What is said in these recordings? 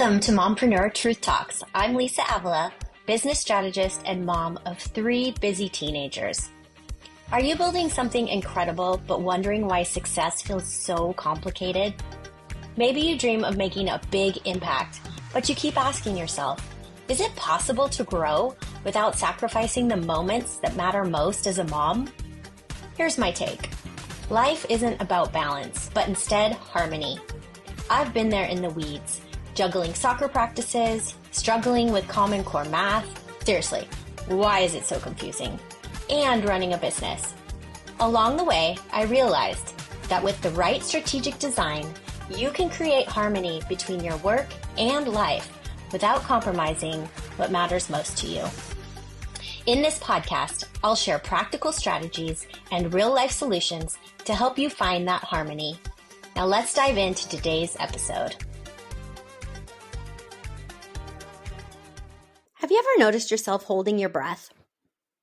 Welcome to Mompreneur Truth Talks. I'm Lisa Avila, business strategist and mom of 3 busy teenagers. Are you building something incredible but wondering why success feels so complicated? Maybe you dream of making a big impact, but you keep asking yourself, is it possible to grow without sacrificing the moments that matter most as a mom? Here's my take. Life isn't about balance, but instead harmony. I've been there in the weeds, juggling soccer practices, struggling with Common Core math. Seriously, why is it so confusing? And running a business. Along the way, I realized that with the right strategic design, you can create harmony between your work and life without compromising what matters most to you. In this podcast, I'll share practical strategies and real-life solutions to help you find that harmony. Now let's dive into today's episode. Have you ever noticed yourself holding your breath?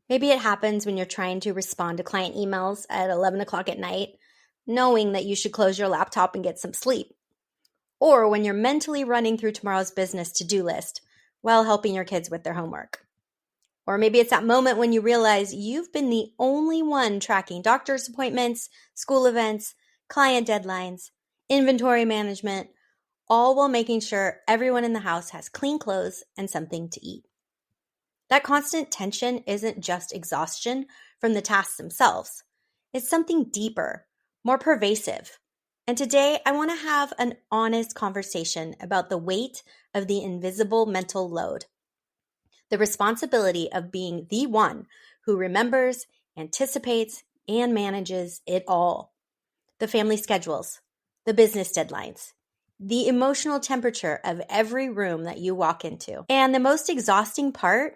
Maybe it happens when you're trying to respond to client emails at 11 o'clock at night, knowing that you should close your laptop and get some sleep. Or when you're mentally running through tomorrow's business to-do list while helping your kids with their homework. Or maybe it's that moment when you realize you've been the only one tracking doctor's appointments, school events, client deadlines, inventory management, all while making sure everyone in the house has clean clothes and something to eat. That constant tension isn't just exhaustion from the tasks themselves. It's something deeper, more pervasive. And today I want to have an honest conversation about the weight of the invisible mental load. The responsibility of being the one who remembers, anticipates, and manages it all. The family schedules, the business deadlines, the emotional temperature of every room that you walk into. And the most exhausting part,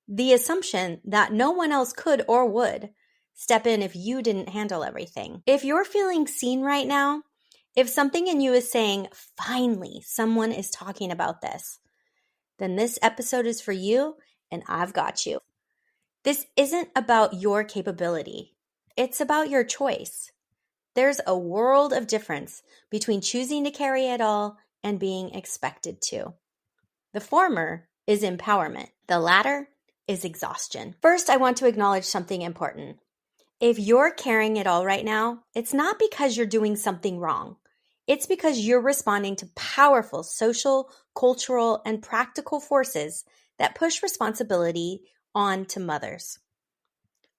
the assumption that no one else could or would step in if you didn't handle everything. If you're feeling seen right now, if something in you is saying, finally, someone is talking about this, then this episode is for you and I've got you. This isn't about your capability. It's about your choice. There's a world of difference between choosing to carry it all and being expected to. The former is empowerment. The latter is exhaustion. First, I want to acknowledge something important. If you're carrying it all right now, it's not because you're doing something wrong. It's because you're responding to powerful social, cultural, and practical forces that push responsibility on to mothers.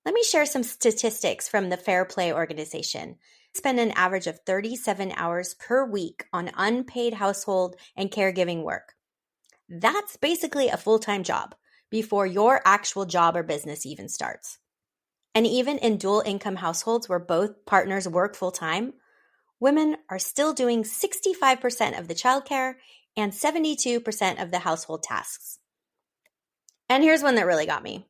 Let me share some statistics from the Fair Play organization. Spend an average of 37 hours per week on unpaid household and caregiving work. That's basically a full-time job before your actual job or business even starts. And even in dual income households where both partners work full-time, women are still doing 65% of the childcare and 72% of the household tasks. And here's one that really got me.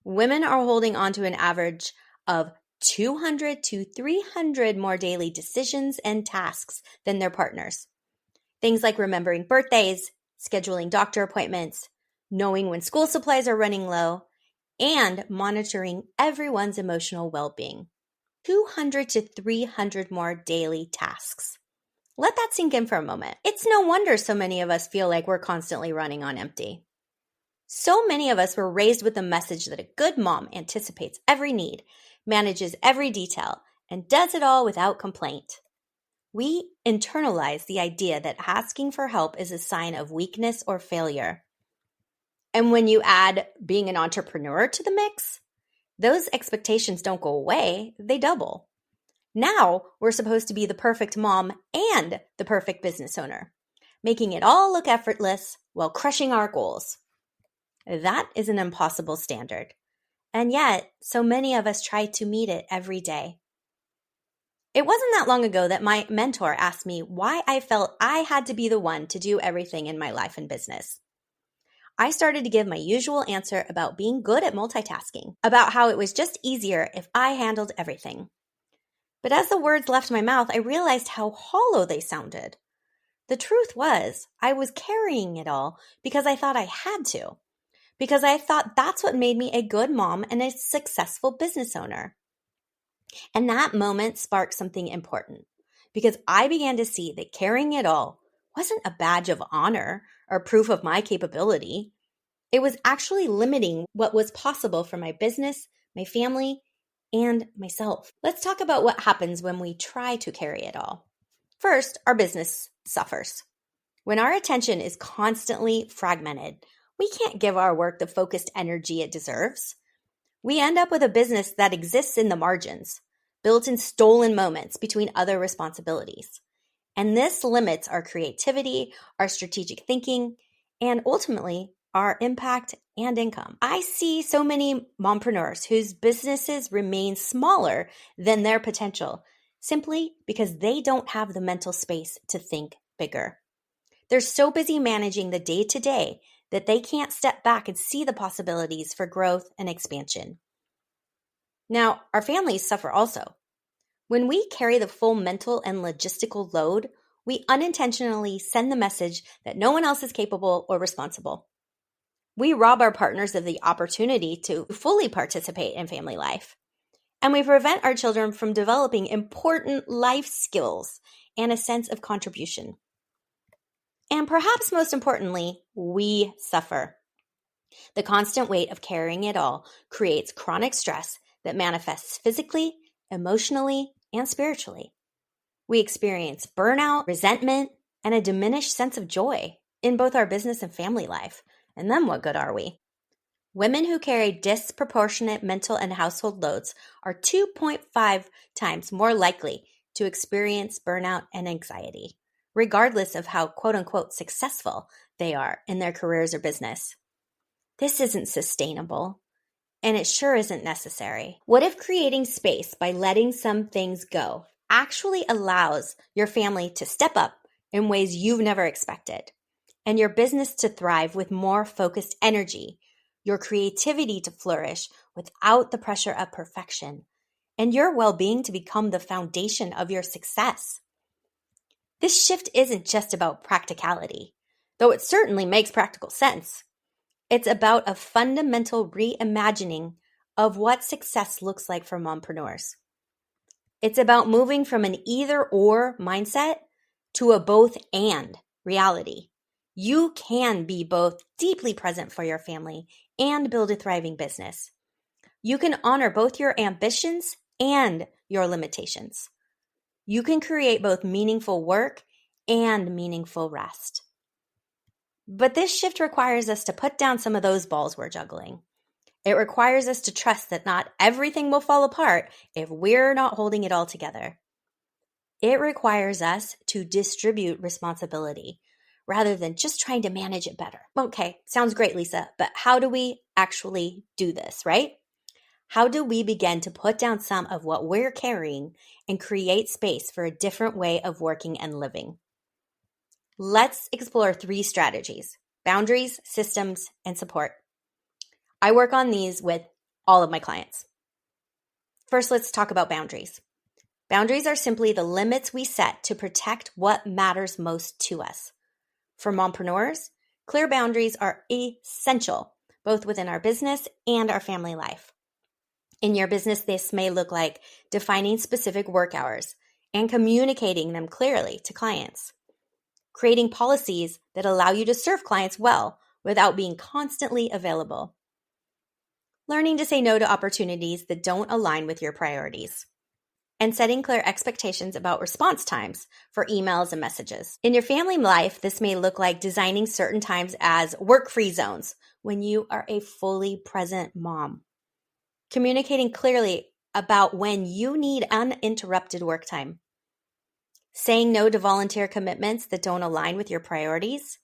Women are holding on to an average of 200 to 300 more daily decisions and tasks than their partners. Things like remembering birthdays, scheduling doctor appointments, knowing when school supplies are running low, and monitoring everyone's emotional well-being. 200 to 300 more daily tasks. Let that sink in for a moment. It's no wonder so many of us feel like we're constantly running on empty. So many of us were raised with the message that a good mom anticipates every need, manages every detail, and does it all without complaint. We internalize the idea that asking for help is a sign of weakness or failure. And when you add being an entrepreneur to the mix, those expectations don't go away, they double. Now we're supposed to be the perfect mom and the perfect business owner, making it all look effortless while crushing our goals. That is an impossible standard. And yet, so many of us try to meet it every day. It wasn't that long ago that my mentor asked me why I felt I had to be the one to do everything in my life and business. I started to give my usual answer about being good at multitasking, about how it was just easier if I handled everything. But as the words left my mouth, I realized how hollow they sounded. The truth was, I was carrying it all because I thought I had to. Because I thought that's what made me a good mom and a successful business owner. And that moment sparked something important because I began to see that carrying it all wasn't a badge of honor or proof of my capability. It was actually limiting what was possible for my business, my family, and myself. Let's talk about what happens when we try to carry it all. First, our business suffers. When our attention is constantly fragmented, we can't give our work the focused energy it deserves. We end up with a business that exists in the margins, built in stolen moments between other responsibilities. And this limits our creativity, our strategic thinking, and ultimately our impact and income. I see so many mompreneurs whose businesses remain smaller than their potential simply because they don't have the mental space to think bigger. They're so busy managing the day-to-day that they can't step back and see the possibilities for growth and expansion. Now, our families suffer also. When we carry the full mental and logistical load, we unintentionally send the message that no one else is capable or responsible. We rob our partners of the opportunity to fully participate in family life. And we prevent our children from developing important life skills and a sense of contribution. And perhaps most importantly, we suffer. The constant weight of carrying it all creates chronic stress that manifests physically, emotionally, and spiritually. We experience burnout, resentment, and a diminished sense of joy in both our business and family life. And then what good are we? Women who carry disproportionate mental and household loads are 2.5 times more likely to experience burnout and anxiety, regardless of how quote-unquote successful they are in their careers or business. This isn't sustainable, and it sure isn't necessary. What if creating space by letting some things go actually allows your family to step up in ways you've never expected, and your business to thrive with more focused energy, your creativity to flourish without the pressure of perfection, and your well-being to become the foundation of your success? This shift isn't just about practicality, though it certainly makes practical sense. It's about a fundamental reimagining of what success looks like for mompreneurs. It's about moving from an either-or mindset to a both-and reality. You can be both deeply present for your family and build a thriving business. You can honor both your ambitions and your limitations. You can create both meaningful work and meaningful rest. But this shift requires us to put down some of those balls we're juggling. It requires us to trust that not everything will fall apart if we're not holding it all together. It requires us to distribute responsibility rather than just trying to manage it better. Okay, sounds great, Lisa, but how do we actually do this, right? How do we begin to put down some of what we're carrying and create space for a different way of working and living? Let's explore 3 strategies: boundaries, systems, and support. I work on these with all of my clients. First, let's talk about boundaries. Boundaries are simply the limits we set to protect what matters most to us. For mompreneurs, clear boundaries are essential, both within our business and our family life. In your business, this may look like defining specific work hours and communicating them clearly to clients. Creating policies that allow you to serve clients well without being constantly available. Learning to say no to opportunities that don't align with your priorities. And setting clear expectations about response times for emails and messages. In your family life, this may look like designing certain times as work-free zones when you are a fully present mom. Communicating clearly about when you need uninterrupted work time. Saying no to volunteer commitments that don't align with your priorities,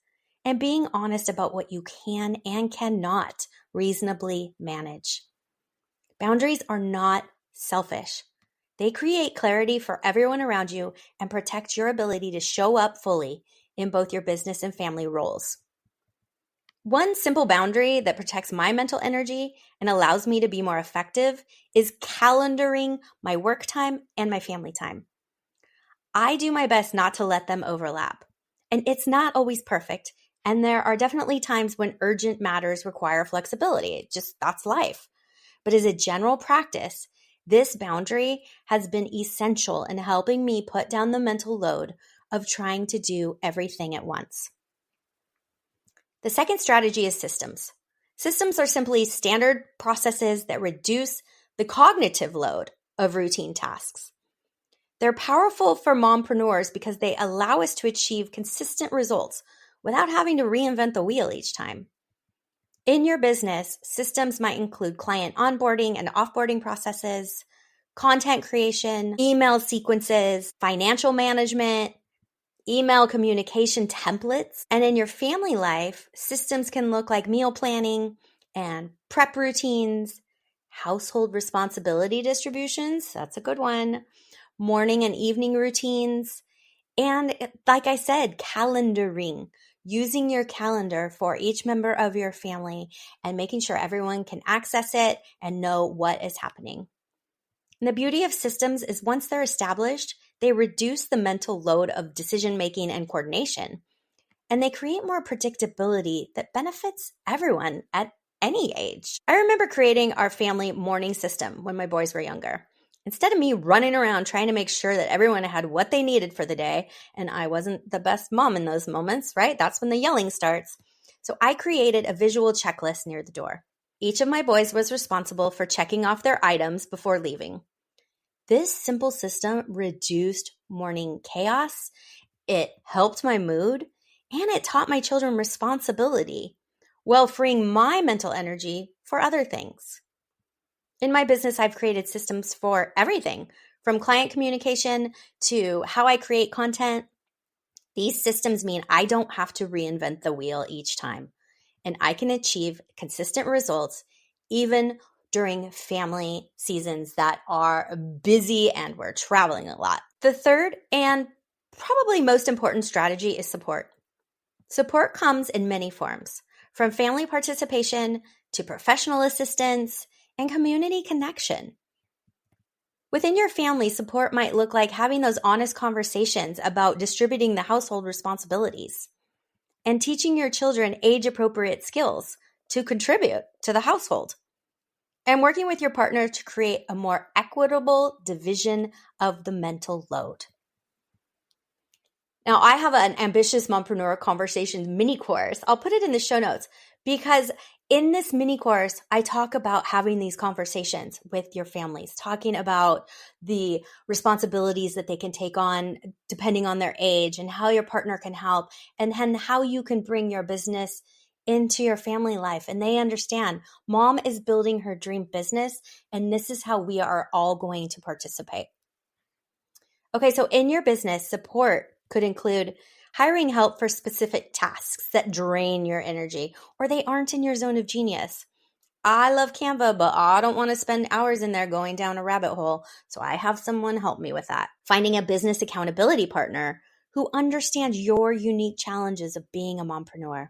and being honest about what you can and cannot reasonably manage. Boundaries are not selfish. They create clarity for everyone around you and protect your ability to show up fully in both your business and family roles. One simple boundary that protects my mental energy and allows me to be more effective is calendaring my work time and my family time. I do my best not to let them overlap. And it's not always perfect. And there are definitely times when urgent matters require flexibility. That's life. But as a general practice, this boundary has been essential in helping me put down the mental load of trying to do everything at once. The second strategy is systems. Systems are simply standard processes that reduce the cognitive load of routine tasks. They're powerful for mompreneurs because they allow us to achieve consistent results without having to reinvent the wheel each time. In your business, systems might include client onboarding and offboarding processes, content creation, email sequences, financial management, email communication templates. And in your family life, systems can look like meal planning and prep routines, household responsibility distributions, that's a good one, morning and evening routines, and like I said, calendaring, using your calendar for each member of your family and making sure everyone can access it and know what is happening. And the beauty of systems is once they're established, they reduce the mental load of decision-making and coordination, and they create more predictability that benefits everyone at any age. I remember creating our family morning system when my boys were younger. Instead of me running around trying to make sure that everyone had what they needed for the day, and I wasn't the best mom in those moments, right? That's when the yelling starts. So I created a visual checklist near the door. Each of my boys was responsible for checking off their items before leaving. This simple system reduced morning chaos, it helped my mood, and it taught my children responsibility while freeing my mental energy for other things. In my business, I've created systems for everything, from client communication to how I create content. These systems mean I don't have to reinvent the wheel each time, and I can achieve consistent results even during family seasons that are busy and we're traveling a lot. The third and probably most important strategy is support. Support comes in many forms, from family participation to professional assistance and community connection. Within your family, support might look like having those honest conversations about distributing the household responsibilities and teaching your children age-appropriate skills to contribute to the household, and working with your partner to create a more equitable division of the mental load. Now, I have an ambitious mompreneur conversations mini course. I'll put it in the show notes because in this mini course, I talk about having these conversations with your families, talking about the responsibilities that they can take on depending on their age and how your partner can help, and then how you can bring your business into your family life. And they understand mom is building her dream business, and this is how we are all going to participate. Okay, so in your business, support could include hiring help for specific tasks that drain your energy or they aren't in your zone of genius. I love Canva, but I don't want to spend hours in there going down a rabbit hole, so I have someone help me with that. Finding a business accountability partner who understands your unique challenges of being a mompreneur.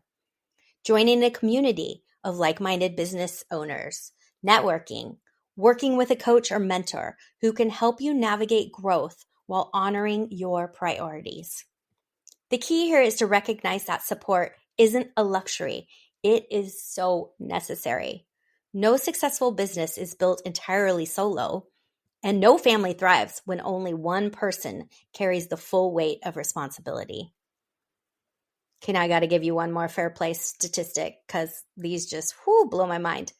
Joining a community of like-minded business owners, networking, working with a coach or mentor who can help you navigate growth while honoring your priorities. The key here is to recognize that support isn't a luxury. It is so necessary. No successful business is built entirely solo, and no family thrives when only one person carries the full weight of responsibility. Okay, now I got to give you one more fair play statistic because these just blow my mind.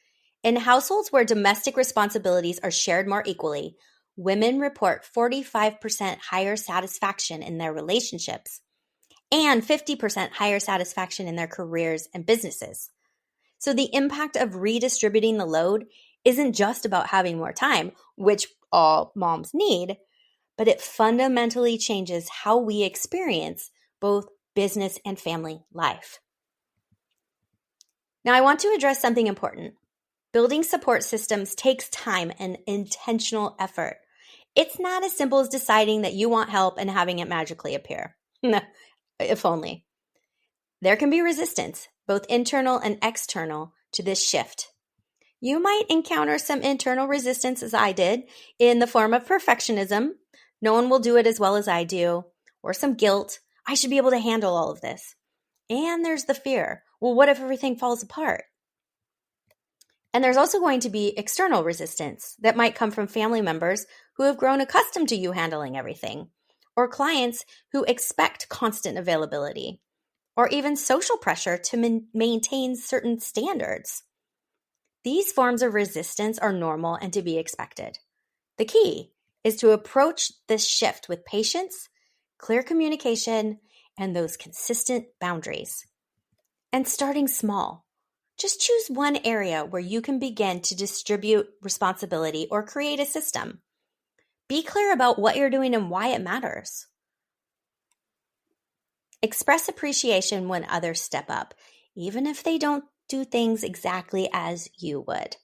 In households where domestic responsibilities are shared more equally, women report 45% higher satisfaction in their relationships and 50% higher satisfaction in their careers and businesses. So the impact of redistributing the load isn't just about having more time, which all moms need, but it fundamentally changes how we experience both business and family life. Now, I want to address something important. Building support systems takes time and intentional effort. It's not as simple as deciding that you want help and having it magically appear. If only. There can be resistance, both internal and external, to this shift. You might encounter some internal resistance, as I did, in the form of perfectionism. No one will do it as well as I do. Or some guilt. I should be able to handle all of this. And there's the fear. Well, what if everything falls apart? And there's also going to be external resistance that might come from family members who have grown accustomed to you handling everything, or clients who expect constant availability, or even social pressure to maintain certain standards. These forms of resistance are normal and to be expected. The key is to approach this shift with patience, clear communication, and those consistent boundaries. And starting small. Just choose one area where you can begin to distribute responsibility or create a system. Be clear about what you're doing and why it matters. Express appreciation when others step up, even if they don't do things exactly as you would.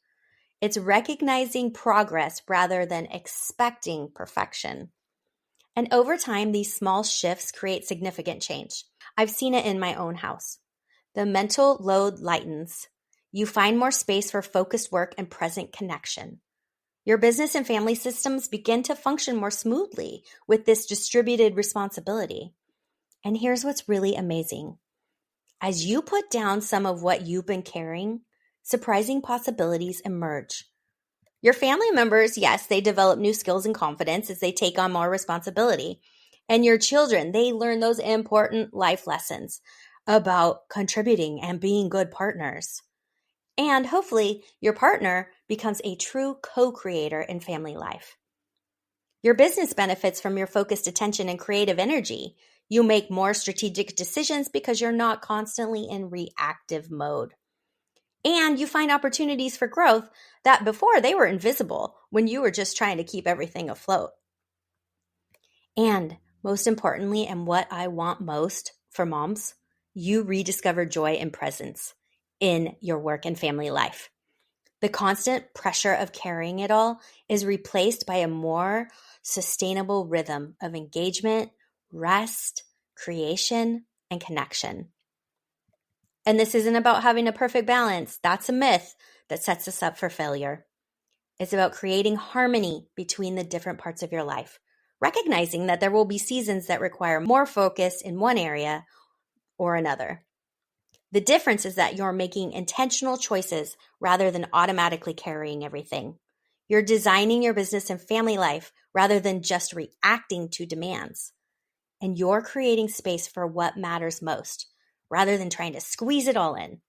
It's recognizing progress rather than expecting perfection. And over time, these small shifts create significant change. I've seen it in my own house. The mental load lightens. You find more space for focused work and present connection. Your business and family systems begin to function more smoothly with this distributed responsibility. And here's what's really amazing. As you put down some of what you've been carrying, surprising possibilities emerge. Your family members, yes, they develop new skills and confidence as they take on more responsibility. And your children, they learn those important life lessons about contributing and being good partners. And hopefully, your partner becomes a true co-creator in family life. Your business benefits from your focused attention and creative energy. You make more strategic decisions because you're not constantly in reactive mode. And you find opportunities for growth that before they were invisible when you were just trying to keep everything afloat. And most importantly, and what I want most for moms, you rediscover joy and presence in your work and family life. The constant pressure of carrying it all is replaced by a more sustainable rhythm of engagement, rest, creation, and connection. And this isn't about having a perfect balance. That's a myth that sets us up for failure. It's about creating harmony between the different parts of your life, recognizing that there will be seasons that require more focus in one area or another. The difference is that you're making intentional choices rather than automatically carrying everything. You're designing your business and family life rather than just reacting to demands. And you're creating space for what matters most rather than trying to squeeze it all in.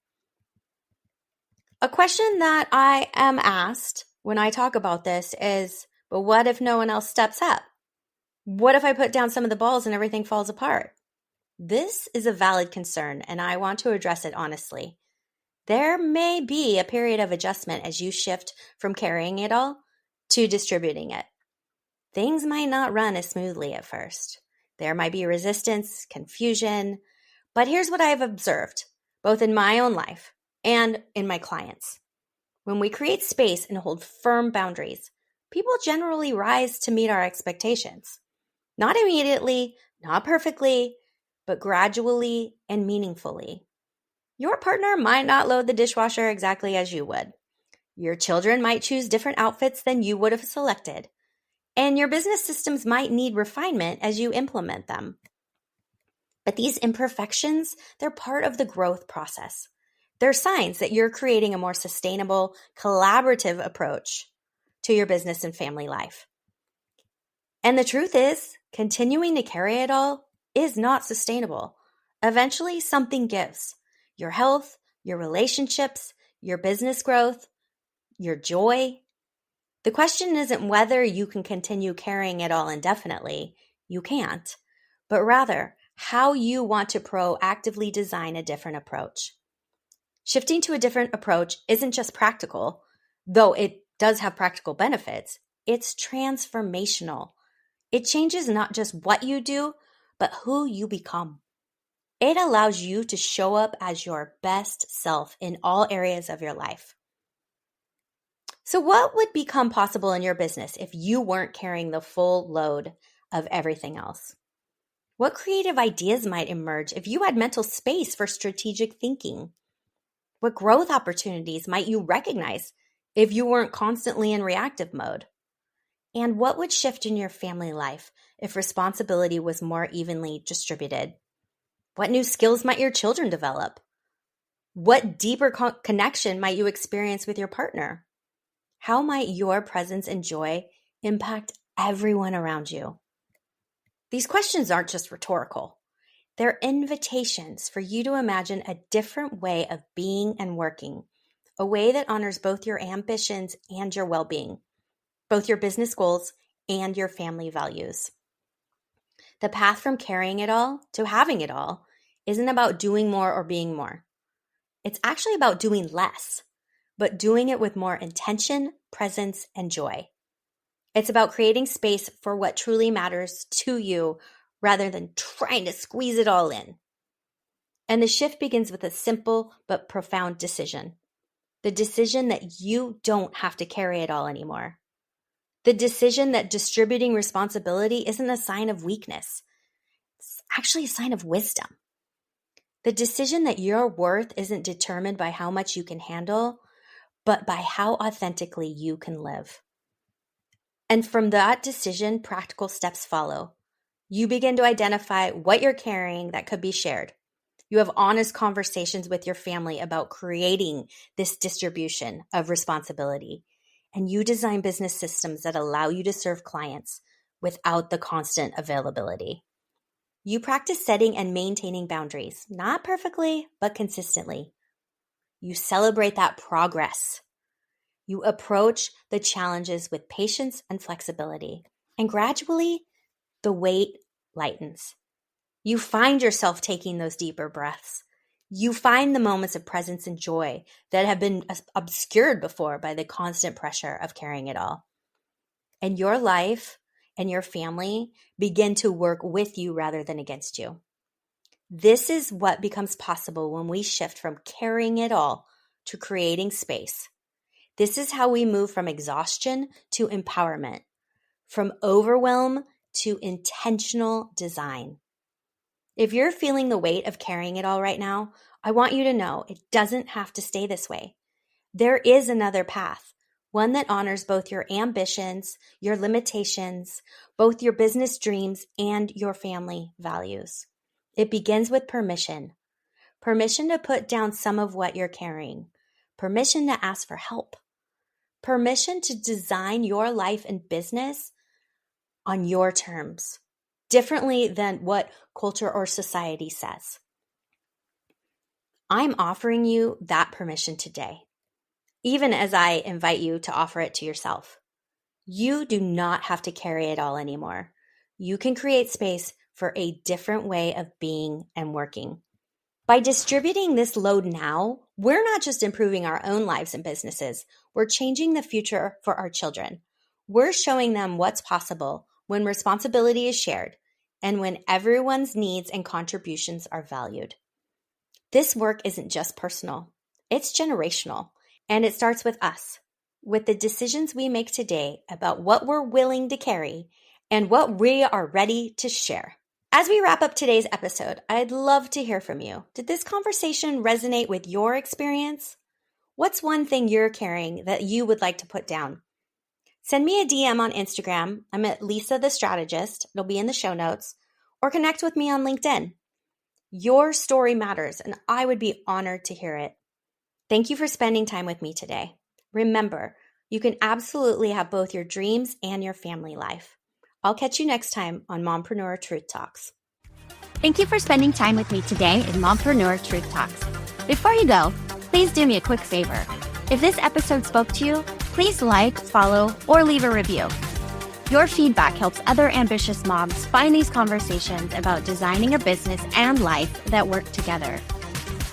A question that I am asked when I talk about this is, but what if no one else steps up? What if I put down some of the balls and everything falls apart? This is a valid concern, and I want to address it honestly. There may be a period of adjustment as you shift from carrying it all to distributing it. Things might not run as smoothly at first. There might be resistance, confusion, but here's what I've observed, both in my own life and in my clients. When we create space and hold firm boundaries, people generally rise to meet our expectations. Not immediately, not perfectly, but gradually and meaningfully. Your partner might not load the dishwasher exactly as you would. Your children might choose different outfits than you would have selected. And your business systems might need refinement as you implement them. But these imperfections, they're part of the growth process. They're signs that you're creating a more sustainable, collaborative approach to your business and family life. And the truth is, continuing to carry it all is not sustainable. Eventually, something gives. Your health, your relationships, your business growth, your joy. The question isn't whether you can continue carrying it all indefinitely. You can't. But rather, how you want to proactively design a different approach. Shifting to a different approach isn't just practical, though it does have practical benefits. It's transformational. It changes not just what you do, but who you become. It allows you to show up as your best self in all areas of your life. So what would become possible in your business if you weren't carrying the full load of everything else? What creative ideas might emerge if you had mental space for strategic thinking? What growth opportunities might you recognize if you weren't constantly in reactive mode? And what would shift in your family life if responsibility was more evenly distributed? What new skills might your children develop? What deeper connection might you experience with your partner? How might your presence and joy impact everyone around you? These questions aren't just rhetorical. They're invitations for you to imagine a different way of being and working, a way that honors both your ambitions and your well-being, both your business goals and your family values. The path from carrying it all to having it all isn't about doing more or being more. It's actually about doing less, but doing it with more intention, presence, and joy. It's about creating space for what truly matters to you rather than trying to squeeze it all in. And the shift begins with a simple but profound decision. The decision that you don't have to carry it all anymore. The decision that distributing responsibility isn't a sign of weakness. It's actually a sign of wisdom. The decision that your worth isn't determined by how much you can handle, but by how authentically you can live. And from that decision, practical steps follow. You begin to identify what you're carrying that could be shared. You have honest conversations with your family about creating this distribution of responsibility. And you design business systems that allow you to serve clients without the constant availability. You practice setting and maintaining boundaries, not perfectly, but consistently. You celebrate that progress. You approach the challenges with patience and flexibility. And gradually, the weight lightens. You find yourself taking those deeper breaths. You find the moments of presence and joy that have been obscured before by the constant pressure of carrying it all. And your life and your family begin to work with you rather than against you. This is what becomes possible when we shift from carrying it all to creating space. This is how we move from exhaustion to empowerment, from overwhelm to intentional design. If you're feeling the weight of carrying it all right now, I want you to know it doesn't have to stay this way. There is another path, one that honors both your ambitions, your limitations, both your business dreams, and your family values. It begins with permission. Permission to put down some of what you're carrying. Permission to ask for help. Permission to design your life and business on your terms, differently than what culture or society says. I'm offering you that permission today, even as I invite you to offer it to yourself. You do not have to carry it all anymore. You can create space for a different way of being and working. By distributing this load now, we're not just improving our own lives and businesses, we're changing the future for our children. We're showing them what's possible when responsibility is shared and when everyone's needs and contributions are valued. This work isn't just personal, it's generational, and it starts with us, with the decisions we make today about what we're willing to carry and what we are ready to share. As we wrap up today's episode, I'd love to hear from you. Did this conversation resonate with your experience? What's one thing you're carrying that you would like to put down? Send me a DM on Instagram. I'm at Lisa the Strategist. It'll be in the show notes. Or connect with me on LinkedIn. Your story matters, and I would be honored to hear it. Thank you for spending time with me today. Remember, you can absolutely have both your dreams and your family life. I'll catch you next time on Mompreneur Truth Talks. Thank you for spending time with me today in Mompreneur Truth Talks. Before you go, please do me a quick favor. If this episode spoke to you, please like, follow, or leave a review. Your feedback helps other ambitious moms find these conversations about designing a business and life that work together.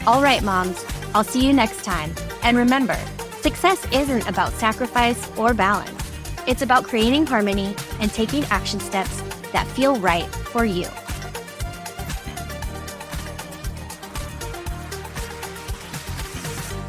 All right, moms, I'll see you next time. And remember, success isn't about sacrifice or balance. It's about creating harmony and taking action steps that feel right for you.